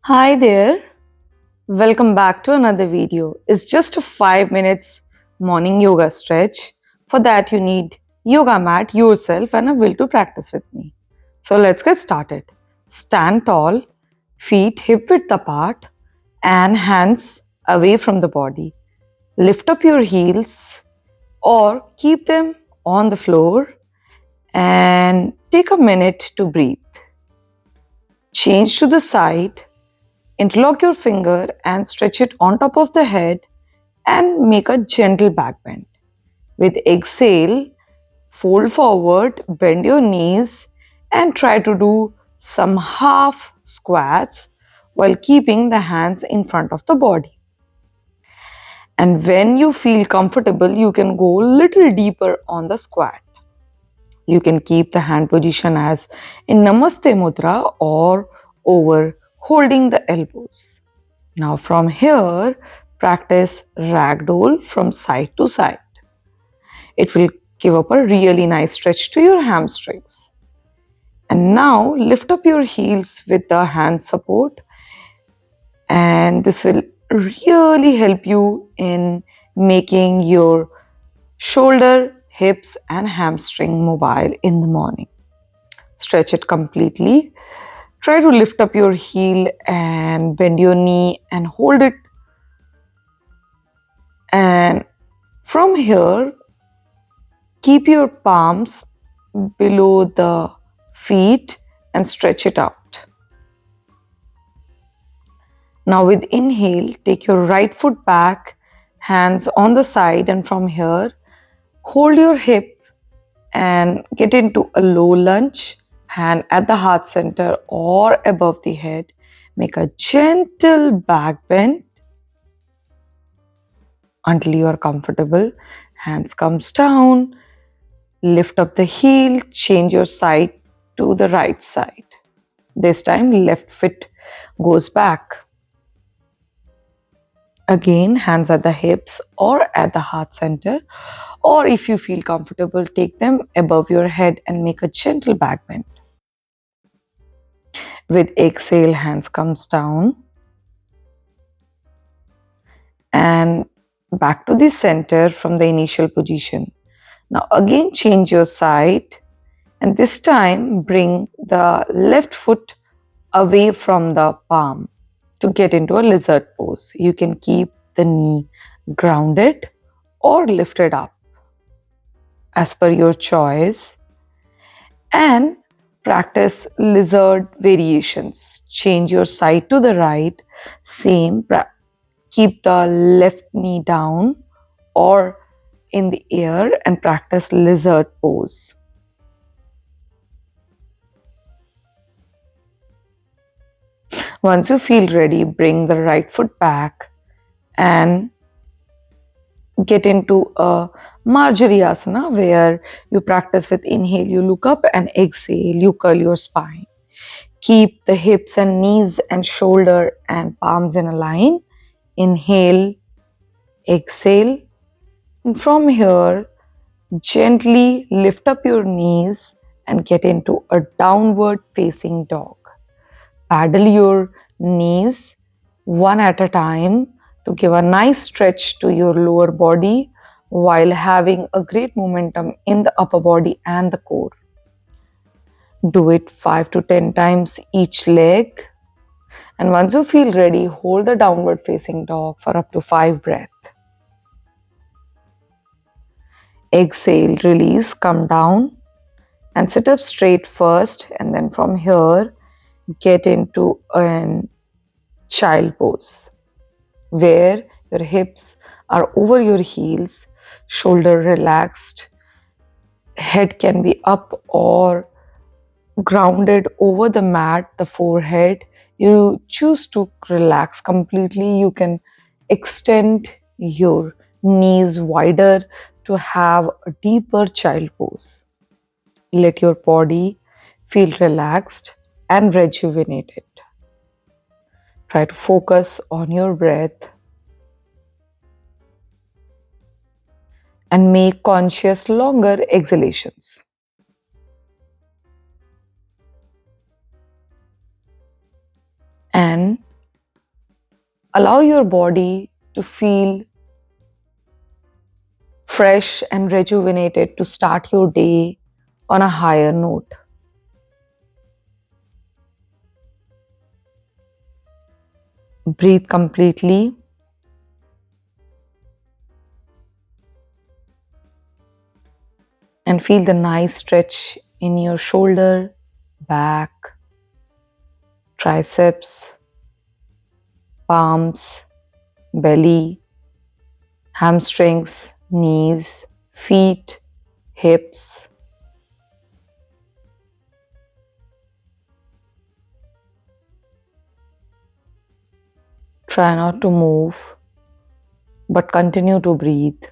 Hi there, welcome back to another video. It's just a 5 minutes morning yoga stretch. For that you need yoga mat, yourself and a will to practice with me. So let's get started. Stand tall, feet hip width apart and hands away from the body. Lift up your heels or keep them on the floor and take a minute to breathe. Change to the side. Interlock your finger and stretch it on top of the head and make a gentle back bend. With exhale, fold forward, bend your knees and try to do some half squats while keeping the hands in front of the body. And when you feel comfortable, you can go a little deeper on the squat. You can keep the hand position as in Namaste Mudra or over holding the elbows. Now from here, practice ragdoll from side to side. It will give up a really nice stretch to your hamstrings. And now lift up your heels with the hand support, and this will really help you in making your shoulder, hips and hamstring mobile in the morning. Stretch it completely. Try to lift up your heel and bend your knee and hold it. And from here, keep your palms below the feet and stretch it out. Now with inhale, take your right foot back, hands on the side, and from here, hold your hip and get into a low lunge, hand at the heart center or above the head. Make a gentle back bend until you are comfortable. Hands comes down, lift up the heel, change your side to the right side. This time left foot goes back. Again, hands at the hips or at the heart center, or if you feel comfortable, take them above your head and make a gentle back bend. With exhale, hands comes down and back to the center from the initial position. Now again change your side and this time bring the left foot away from the palm to get into a lizard pose. You can keep the knee grounded or lifted up as per your choice and practice lizard variations. Change your side to the right, same, keep the left knee down or in the air and practice lizard pose. Once you feel ready, bring the right foot back and get into a Marjariasana where you practice with inhale, you look up and exhale, you curl your spine. Keep the hips and knees and shoulder and palms in a line. Inhale, exhale, and from here, gently lift up your knees and get into a downward facing dog. Paddle your knees one at a time to give a nice stretch to your lower body while having a great momentum in the upper body and the core. Do it 5 to 10 times each leg. And once you feel ready, hold the downward facing dog for up to 5 breaths. Exhale, release, come down and sit up straight first, and then from here get into a child pose where your hips are over your heels, shoulder relaxed, head can be up or grounded over the mat, the forehead. You choose to relax completely. You can extend your knees wider to have a deeper child pose. Let your body feel relaxed and rejuvenated. Try to focus on your breath and make conscious longer exhalations. And Allow your body to feel fresh and rejuvenated to start your day on a higher note. Breathe completely and feel the nice stretch in your shoulder, back, triceps, palms, belly, hamstrings, knees, feet, hips. Try not to move, but continue to breathe.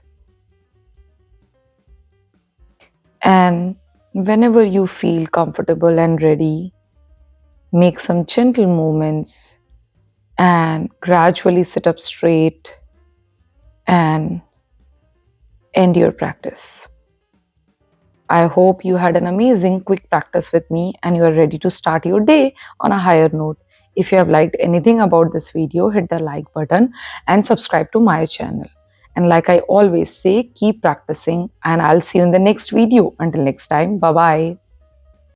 And whenever you feel comfortable and ready, make some gentle movements and gradually sit up straight and end your practice. I hope you had an amazing quick practice with me and you are ready to start your day on a higher note. If you have liked anything about this video, hit the like button and subscribe to my channel. And like I always say, keep practicing and I'll see you in the next video. Until next time, bye bye.